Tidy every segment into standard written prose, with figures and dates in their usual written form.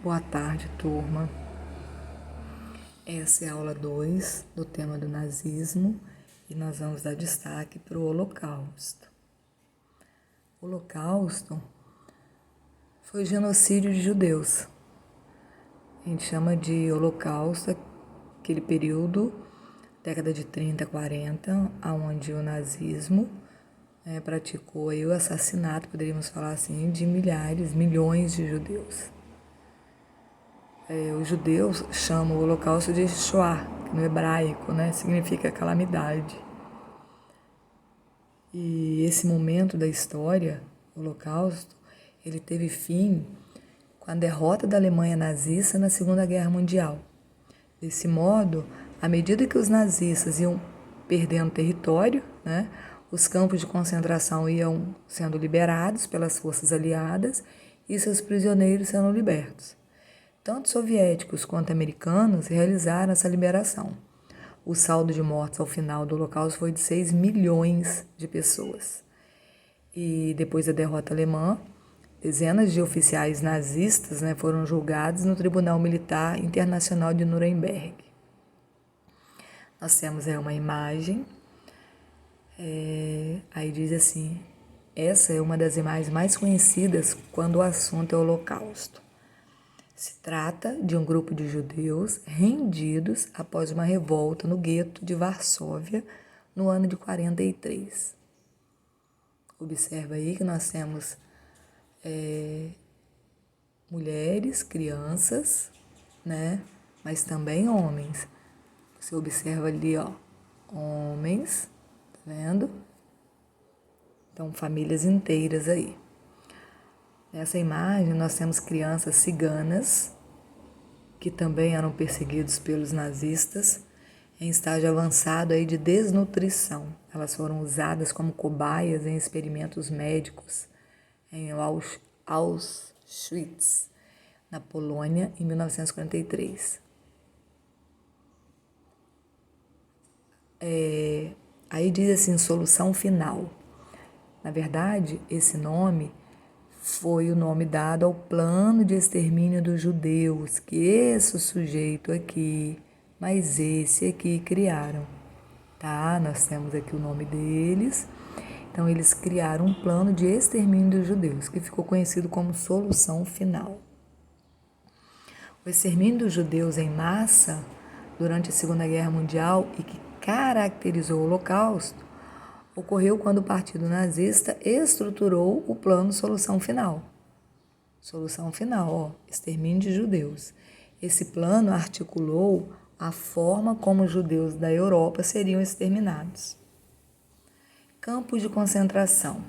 Boa tarde, turma. Essa é a aula 2 do tema do nazismo e nós vamos dar destaque para o Holocausto. O Holocausto foi o genocídio de judeus. A gente chama de Holocausto aquele período, década de 30, 40, onde o nazismo praticou o assassinato, poderíamos falar assim, de milhões de judeus. Os judeus chamam o Holocausto de Shoah, que no hebraico, significa calamidade. E esse momento da história, o Holocausto, ele teve fim com a derrota da Alemanha nazista na Segunda Guerra Mundial. Desse modo, à medida que os nazistas iam perdendo território, os campos de concentração iam sendo liberados pelas forças aliadas e seus prisioneiros sendo libertos. Tanto soviéticos quanto americanos realizaram essa liberação. O saldo de mortos ao final do Holocausto foi de 6 milhões de pessoas. E depois da derrota alemã, dezenas de oficiais nazistas foram julgados no Tribunal Militar Internacional de Nuremberg. Nós temos uma imagem, aí diz assim, essa é uma das imagens mais conhecidas quando o assunto é o Holocausto. Se trata de um grupo de judeus rendidos após uma revolta no gueto de Varsóvia no ano de 43. Observa aí que nós temos mulheres, crianças, mas também homens. Você observa ali, homens, tá vendo? Então, famílias inteiras aí. Nessa imagem, nós temos crianças ciganas, que também eram perseguidos pelos nazistas, em estágio avançado aí de desnutrição. Elas foram usadas como cobaias em experimentos médicos em Auschwitz, na Polônia, em 1943. Aí diz assim, solução final. Na verdade, esse nome foi o nome dado ao plano de extermínio dos judeus, que esse sujeito aqui, mas esse aqui criaram, tá? Nós temos aqui o nome deles. Então, eles criaram um plano de extermínio dos judeus, que ficou conhecido como solução final. O extermínio dos judeus em massa durante a Segunda Guerra Mundial e que caracterizou o Holocausto ocorreu quando o Partido Nazista estruturou o plano Solução Final. Solução final, extermínio de judeus. Esse plano articulou a forma como os judeus da Europa seriam exterminados. Campos de concentração.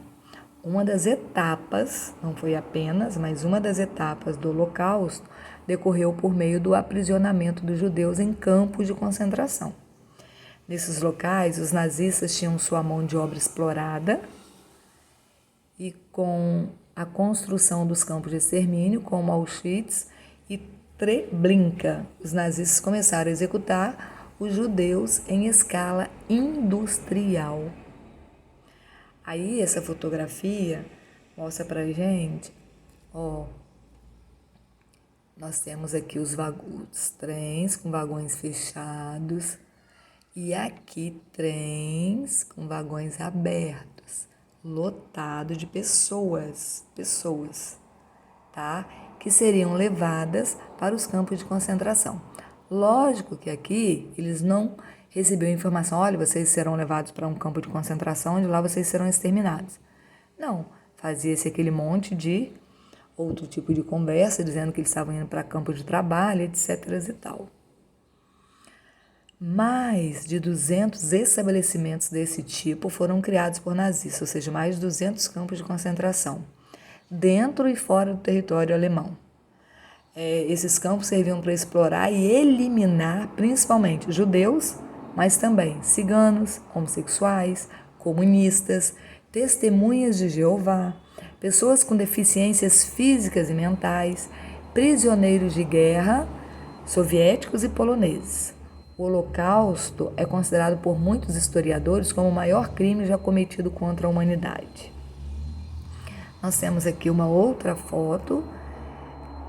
Uma das etapas, não foi apenas, mas uma das etapas do Holocausto decorreu por meio do aprisionamento dos judeus em campos de concentração. Nesses locais, os nazistas tinham sua mão de obra explorada e com a construção dos campos de extermínio, como Auschwitz e Treblinka, os nazistas começaram a executar os judeus em escala industrial. Aí, essa fotografia mostra pra gente, nós temos aqui os trens com vagões fechados, e aqui trens com vagões abertos, lotados de pessoas, tá? Que seriam levadas para os campos de concentração. Lógico que aqui eles não recebiam informação, olha, vocês serão levados para um campo de concentração, onde lá vocês serão exterminados. Não, fazia-se aquele monte de outro tipo de conversa, dizendo que eles estavam indo para campo de trabalho, etc. e tal. Mais de 200 estabelecimentos desse tipo foram criados por nazistas, ou seja, mais de 200 campos de concentração, dentro e fora do território alemão. Esses campos serviam para explorar e eliminar principalmente judeus, mas também ciganos, homossexuais, comunistas, testemunhas de Jeová, pessoas com deficiências físicas e mentais, prisioneiros de guerra, soviéticos e poloneses. O Holocausto é considerado por muitos historiadores como o maior crime já cometido contra a humanidade. Nós temos aqui uma outra foto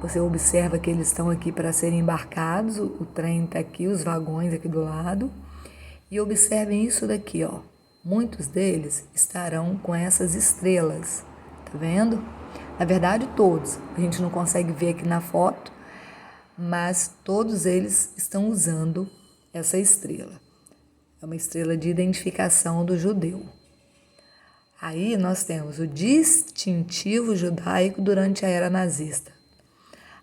Você observa que eles estão aqui para serem embarcados, o trem está aqui, os vagões aqui do lado. E observem isso daqui, ó. Muitos deles estarão com essas estrelas, tá vendo? Na verdade, todos. A gente não consegue ver aqui na foto, mas todos eles estão usando essa estrela. É uma estrela de identificação do judeu. Aí nós temos o distintivo judaico durante a era nazista.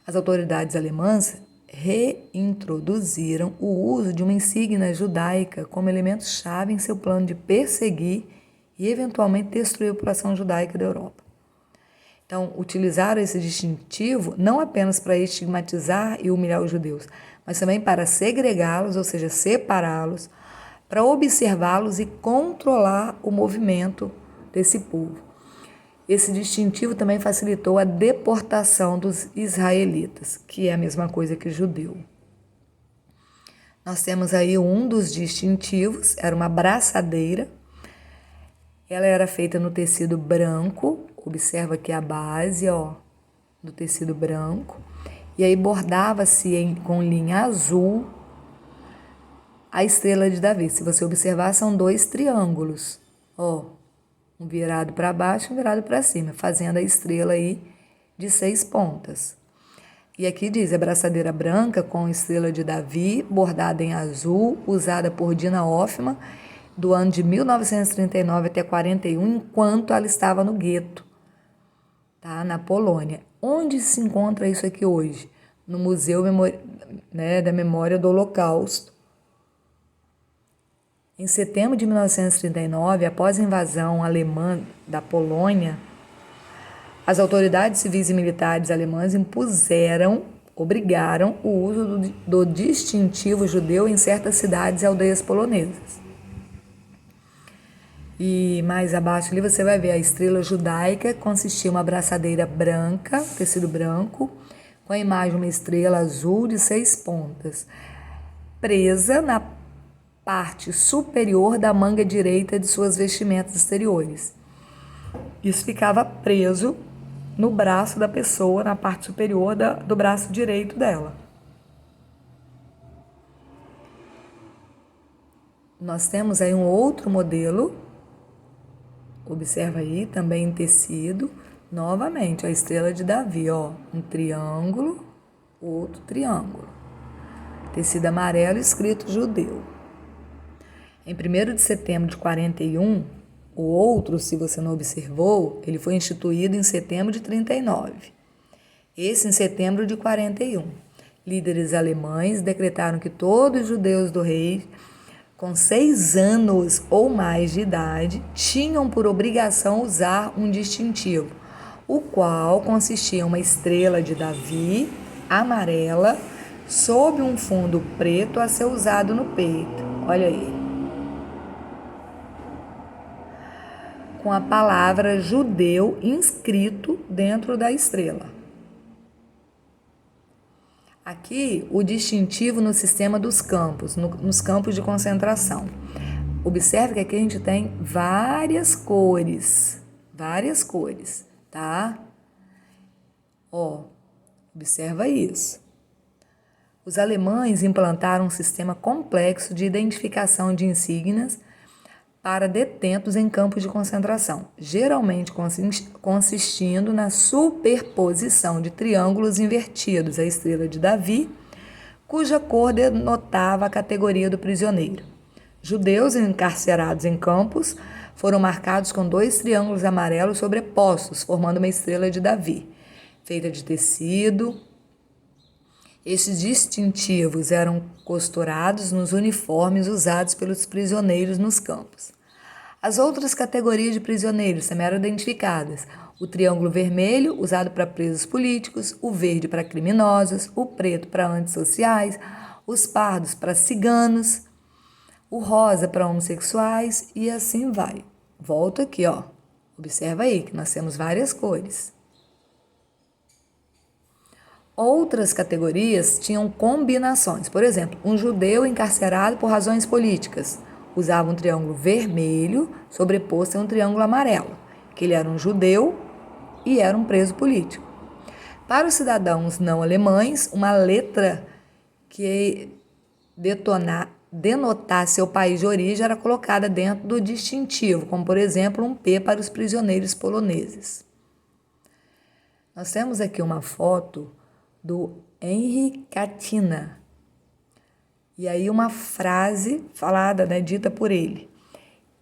As autoridades alemãs reintroduziram o uso de uma insígnia judaica como elemento-chave em seu plano de perseguir e eventualmente destruir a população judaica da Europa. Então, utilizaram esse distintivo não apenas para estigmatizar e humilhar os judeus, mas também para segregá-los, ou seja, separá-los, para observá-los e controlar o movimento desse povo. Esse distintivo também facilitou a deportação dos israelitas, que é a mesma coisa que judeu. Nós temos aí um dos distintivos, era uma braçadeira. Ela era feita no tecido branco, observa aqui a base, ó, do tecido branco. E aí bordava-se com linha azul a estrela de Davi. Se você observar, são 2 triângulos, ó. Um virado para baixo e um virado para cima, fazendo a estrela aí de 6 pontas. E aqui diz, a braçadeira branca com estrela de Davi, bordada em azul, usada por Dina Hoffmann, do ano de 1939 até 41, enquanto ela estava no gueto, tá? Na Polônia. Onde se encontra isso aqui hoje? No Museu da Memória do Holocausto. Em setembro de 1939, após a invasão alemã da Polônia, as autoridades civis e militares alemãs obrigaram o uso do distintivo judeu em certas cidades e aldeias polonesas. E mais abaixo ali você vai ver a estrela judaica, consistia em uma braçadeira branca, tecido branco, com a imagem de uma estrela azul de 6 pontas, presa na parte superior da manga direita de suas vestimentas exteriores. Isso ficava preso no braço da pessoa, na parte superior do braço direito dela. Nós temos aí um outro modelo, observa aí, também em tecido, novamente a estrela de Davi, ó, um triângulo, outro triângulo, tecido amarelo escrito judeu. Em 1º de setembro de 41, o outro, se você não observou, ele foi instituído em setembro de 39. Esse em setembro de 41. Líderes alemães decretaram que todos os judeus do rei, com 6 anos ou mais de idade, tinham por obrigação usar um distintivo, o qual consistia em uma estrela de Davi amarela sob um fundo preto a ser usado no peito. Olha aí. Com a palavra judeu inscrito dentro da estrela. Aqui, o distintivo no sistema dos campos, nos campos de concentração. Observe que aqui a gente tem várias cores, tá? Ó, observa isso. Os alemães implantaram um sistema complexo de identificação de insígnias para detentos em campos de concentração, geralmente consistindo na superposição de triângulos invertidos, a estrela de Davi, cuja cor denotava a categoria do prisioneiro. Judeus encarcerados em campos foram marcados com 2 triângulos amarelos sobrepostos, formando uma estrela de Davi, feita de tecido. Estes distintivos eram costurados nos uniformes usados pelos prisioneiros nos campos. As outras categorias de prisioneiros também eram identificadas. O triângulo vermelho, usado para presos políticos, o verde para criminosos, o preto para antissociais, os pardos para ciganos, o rosa para homossexuais e assim vai. Volto aqui, ó. Observa aí que nós temos várias cores. Outras categorias tinham combinações. Por exemplo, um judeu encarcerado por razões políticas usava um triângulo vermelho sobreposto a um triângulo amarelo, que ele era um judeu e era um preso político. Para os cidadãos não alemães, uma letra que denotasse seu país de origem era colocada dentro do distintivo, como por exemplo um P para os prisioneiros poloneses. Nós temos aqui uma foto do Henry Katina. E aí uma frase falada, dita por ele.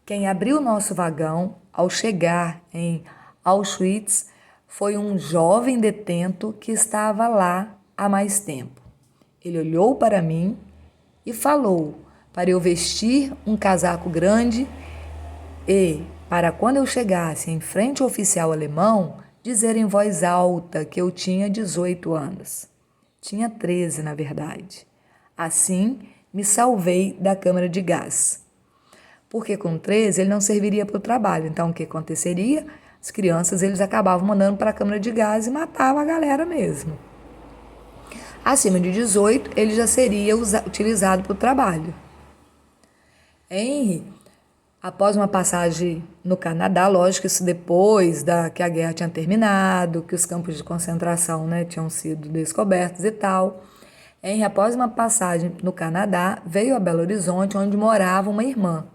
Quem abriu nosso vagão ao chegar em Auschwitz foi um jovem detento que estava lá há mais tempo. Ele olhou para mim e falou para eu vestir um casaco grande e, para quando eu chegasse em frente ao oficial alemão, dizer em voz alta que eu tinha 18 anos. Tinha 13, na verdade. Assim, me salvei da câmara de gás. Porque com 13 ele não serviria para o trabalho. Então, o que aconteceria? As crianças eles acabavam mandando para a câmara de gás e matavam a galera mesmo. Acima de 18, ele já seria utilizado para o trabalho. Henry, após uma passagem no Canadá, lógico, isso depois que a guerra tinha terminado, que os campos de concentração tinham sido descobertos e tal. Henry, após uma passagem no Canadá, veio a Belo Horizonte, onde morava uma irmã.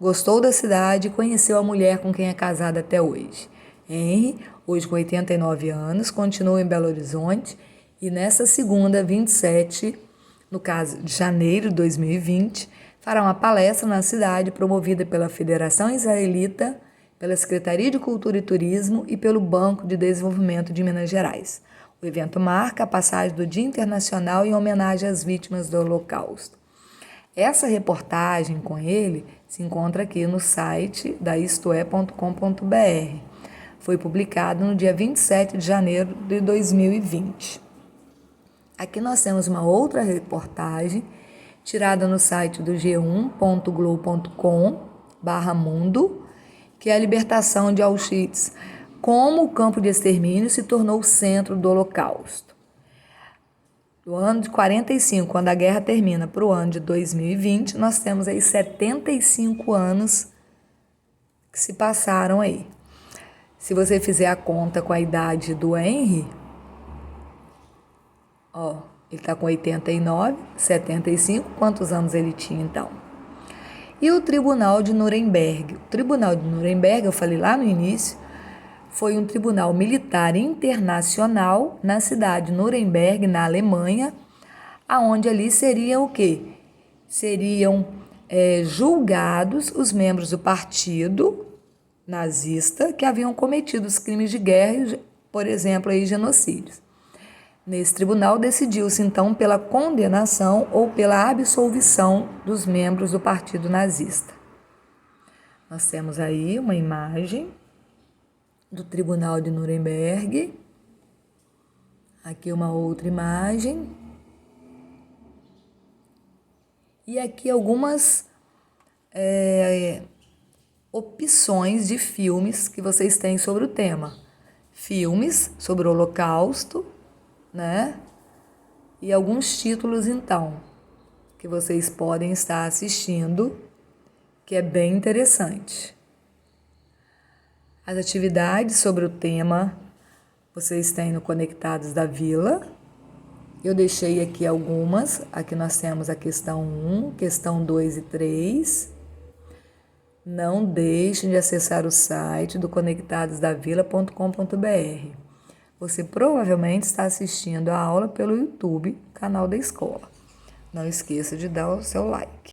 Gostou da cidade e conheceu a mulher com quem é casada até hoje. Henry, hoje com 89 anos, continua em Belo Horizonte e nessa segunda, 27, no caso de janeiro de 2020, fará uma palestra na cidade promovida pela Federação Israelita, pela Secretaria de Cultura e Turismo e pelo Banco de Desenvolvimento de Minas Gerais. O evento marca a passagem do Dia Internacional em homenagem às vítimas do Holocausto. Essa reportagem com ele se encontra aqui no site da istoé.com.br. Foi publicado no dia 27 de janeiro de 2020. Aqui nós temos uma outra reportagem tirada no site do g1.globo.com/mundo, que é a libertação de Auschwitz, como o campo de extermínio se tornou o centro do Holocausto. Do ano de 45, quando a guerra termina, para o ano de 2020, nós temos aí 75 anos que se passaram aí. Se você fizer a conta com a idade do Henry, ele está com 89, 75, quantos anos ele tinha então? E o Tribunal de Nuremberg? O Tribunal de Nuremberg, eu falei lá no início, foi um tribunal militar internacional na cidade de Nuremberg, na Alemanha, aonde ali seria o quê? Seriam julgados os membros do partido nazista que haviam cometido os crimes de guerra, por exemplo, genocídios. Nesse tribunal decidiu-se então pela condenação ou pela absolvição dos membros do partido nazista. Nós temos aí uma imagem do Tribunal de Nuremberg. Aqui uma outra imagem. E aqui algumas opções de filmes que vocês têm sobre o tema. Filmes sobre o Holocausto, E alguns títulos, então, que vocês podem estar assistindo, que é bem interessante. As atividades sobre o tema vocês têm no Conectados da Vila. Eu deixei aqui algumas. Aqui nós temos a questão 1, questão 2 e 3. Não deixem de acessar o site do conectadosdavila.com.br. Você provavelmente está assistindo a aula pelo YouTube, canal da escola. Não esqueça de dar o seu like.